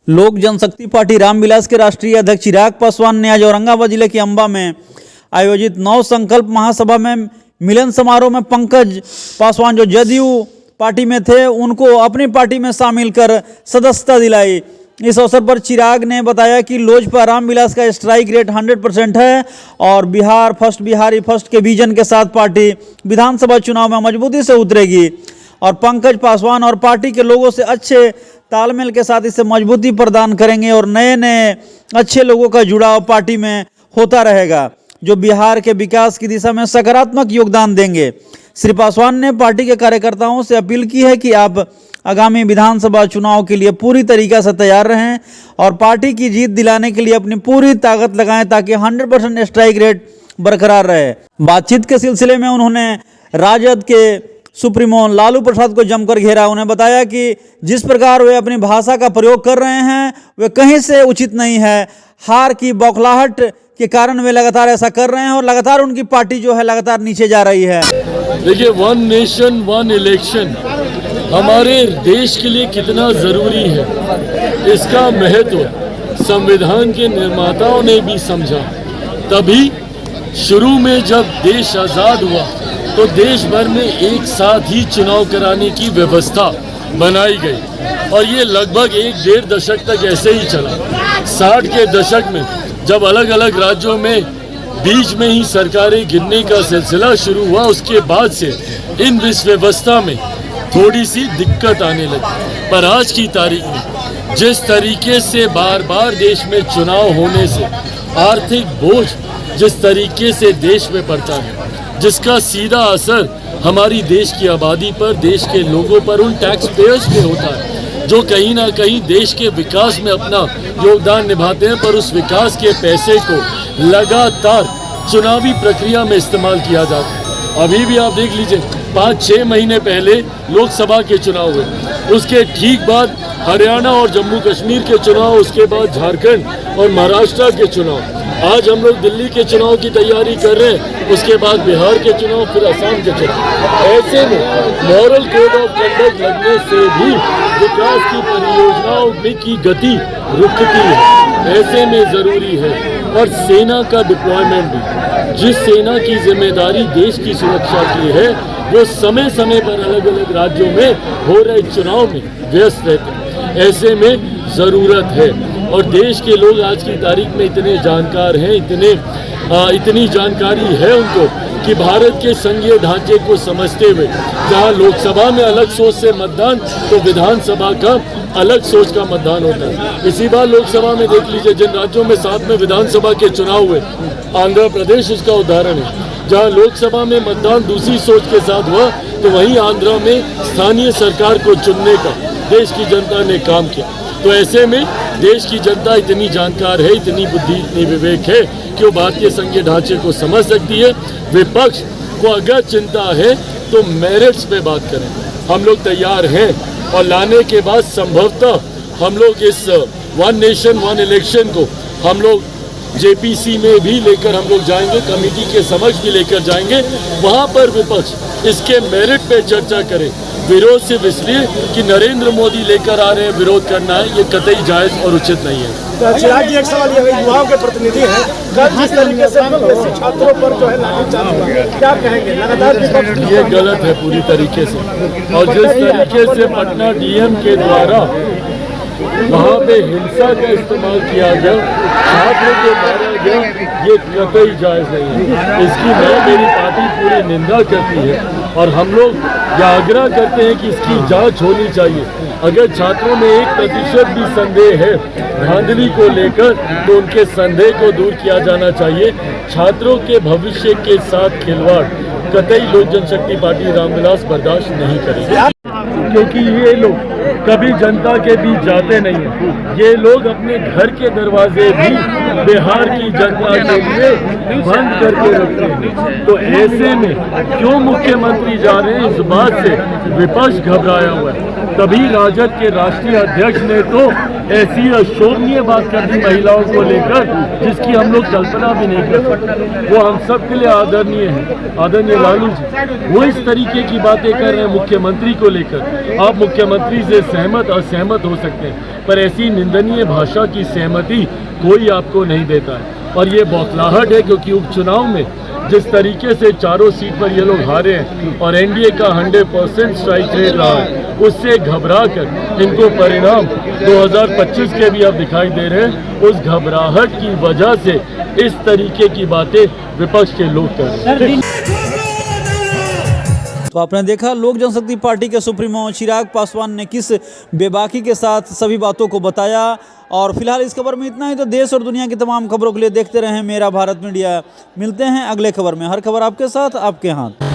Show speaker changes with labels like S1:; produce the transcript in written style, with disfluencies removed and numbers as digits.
S1: लोक जनशक्ति पार्टी रामविलास के राष्ट्रीय अध्यक्ष चिराग पासवान ने आज औरंगाबाद जिले के अंबा में आयोजित नव संकल्प महासभा में मिलन समारोह में पंकज पासवान जो जदयू पार्टी में थे उनको अपनी पार्टी में शामिल कर सदस्यता दिलाई। इस अवसर पर चिराग ने बताया कि लोजपा रामविलास का स्ट्राइक रेट 100% है और बिहार फर्स्ट बिहारी फर्स्ट के विजन के साथ पार्टी विधानसभा चुनाव में मजबूती से उतरेगी और पंकज पासवान और पार्टी के लोगों से अच्छे तालमेल के साथ इसे मजबूती प्रदान करेंगे और नए नए अच्छे लोगों का जुड़ाव पार्टी में होता रहेगा जो बिहार के विकास की दिशा में सकारात्मक योगदान देंगे। श्री पासवान ने पार्टी के कार्यकर्ताओं से अपील की है कि आप आगामी विधानसभा चुनाव के लिए पूरी तरीके से तैयार रहें और पार्टी की जीत दिलाने के लिए अपनी पूरी ताकत लगाएं ताकि 100% स्ट्राइक रेट बरकरार रहे। बातचीत के सिलसिले में उन्होंने राजद के सुप्रीमो लालू प्रसाद को जमकर घेरा। उन्हें बताया कि जिस प्रकार वे अपनी भाषा का प्रयोग कर रहे हैं वे कहीं से उचित नहीं है। हार की बौखलाहट के कारण वे लगातार ऐसा कर रहे हैं और लगातार उनकी पार्टी जो है लगातार नीचे जा रही है।
S2: देखिए, वन नेशन वन इलेक्शन हमारे देश के लिए कितना जरूरी है, इसका महत्व संविधान के निर्माताओं ने भी समझा। तभी शुरू में जब देश आज़ाद हुआ तो देश भर में एक साथ ही चुनाव कराने की व्यवस्था बनाई गई और ये लगभग 1-1.5 दशक तक ऐसे ही चला। 60 के दशक में जब अलग अलग राज्यों में बीच में ही सरकारें गिरने का सिलसिला शुरू हुआ, उसके बाद से इस व्यवस्था में थोड़ी सी दिक्कत आने लगी। पर आज की तारीख में जिस तरीके से बार बार देश में चुनाव होने से आर्थिक बोझ जिस तरीके से देश में पड़ता है, जिसका सीधा असर हमारी देश की आबादी पर, देश के लोगों पर, उन टैक्स पेयर्स पे होता है जो कहीं ना कहीं देश के विकास में अपना योगदान निभाते हैं, पर उस विकास के पैसे को लगातार चुनावी प्रक्रिया में इस्तेमाल किया जाता है। अभी भी आप देख लीजिए, 5-6 महीने पहले लोकसभा के चुनाव हुए, उसके ठीक बाद हरियाणा और जम्मू कश्मीर के चुनाव, उसके बाद झारखंड और महाराष्ट्र के चुनाव, आज हम लोग दिल्ली के चुनाव की तैयारी कर रहे हैं, उसके बाद बिहार के चुनाव, फिर असम के चुनाव। ऐसे में मॉरल कोड ऑफ कंडक्ट लगने से भी विकास की परियोजनाओं में की गति रुकती है। ऐसे में जरूरी है और सेना का डिप्लॉयमेंट भी, जिस सेना की जिम्मेदारी देश की सुरक्षा की है, वो समय समय पर अलग अलग राज्यों में हो रहे चुनाव में व्यस्त रहते हैं। ऐसे में ज़रूरत है और देश के लोग आज की तारीख में इतने जानकार हैं, इतनी जानकारी है उनको कि भारत के संघीय ढांचे को समझते हुए जहां लोकसभा में अलग सोच से मतदान, तो विधानसभा का अलग सोच का मतदान होता है। इसी बार लोकसभा में देख लीजिए, जिन राज्यों में साथ में विधानसभा के चुनाव हुए, आंध्र प्रदेश उसका उदाहरण है, जहां लोकसभा में मतदान दूसरी सोच के साथ हुआ, तो वहीं आंध्र में स्थानीय सरकार को चुनने का देश की जनता ने काम किया। तो ऐसे में देश की जनता इतनी जानकार है, इतनी बुद्धि, इतनी विवेक है कि वो भारतीय संघीय ढांचे को समझ सकती है। विपक्ष को अगर चिंता है तो मेरिट्स पे बात करें, हम लोग तैयार हैं और लाने के बाद संभवतः हम लोग इस वन नेशन वन इलेक्शन को हम लोग जेपीसी में भी लेकर हम लोग जाएंगे, कमेटी के समक्ष भी लेकर जाएंगे। वहाँ पर विपक्ष इसके मेरिट पे चर्चा करे। विरोध सिर्फ इसलिए कि नरेंद्र मोदी लेकर आ रहे हैं, विरोध करना है, ये कतई जायज़ और उचित नहीं है।
S3: चिराग जी, एक सवाल ये, युवाओं के प्रतिनिधि हैं, कल जिस तरीके से छात्रों पर जो है लाठीचार्ज, क्या कहेंगे? लगातार
S2: ये गलत है पूरी तरीके से, और जिस तरीके से पटना डीएम के द्वारा वहाँ पे हिंसा का इस्तेमाल किया गया, छात्रों को मारा गया, ये कतई जायज़ नहीं है। इसकी मेरी पार्टी पूरी निंदा करती है और हम लोग यह आग्रह करते हैं कि इसकी जांच होनी चाहिए। अगर छात्रों में 1% भी संदेह है धांधली को लेकर, तो उनके संदेह को दूर किया जाना चाहिए। छात्रों के भविष्य के साथ खिलवाड़ कतई लोक जनशक्ति पार्टी रामविलास बर्दाश्त नहीं करेगी, क्योंकि ये लोग कभी जनता के बीच जाते नहीं हैं। ये लोग अपने घर के दरवाजे भी बिहार की जनता के लिए बंद करके रखते हैं। तो ऐसे में क्यों मुख्यमंत्री जा रहे हैं, इस बात से विपक्ष घबराया हुआ है। तभी राजद के राष्ट्रीय अध्यक्ष ने तो ऐसी अशोभनीय बात कर दी महिलाओं को लेकर जिसकी हम लोग कल्पना भी नहीं कर सकते। वो हम सब के लिए आदरणीय है। आदरणीय लालू जी वो इस तरीके की बातें कर रहे हैं मुख्यमंत्री को लेकर। आप मुख्यमंत्री से सहमत असहमत हो सकते हैं, पर ऐसी निंदनीय भाषा की सहमति कोई आपको नहीं देता है। और ये बौखलाहट है क्योंकि उपचुनाव में जिस तरीके से चारों सीट पर ये लोग हारे हैं और एनडीए का 100% स्ट्राइक रेट रहा है, उससे घबरा कर इनको परिणाम 2025 के भी अब दिखाई दे रहे हैं। उस घबराहट की वजह से इस तरीके की बातें विपक्ष के लोग कर रहे हैं।
S1: तो आपने देखा लोक जनशक्ति पार्टी के सुप्रीमो चिराग पासवान ने किस बेबाकी के साथ सभी बातों को बताया। और फिलहाल इस खबर में इतना ही। तो देश और दुनिया की तमाम खबरों के लिए देखते रहें मेरा भारत मीडिया। मिलते हैं अगले खबर में। हर खबर आपके साथ, आपके हाथ।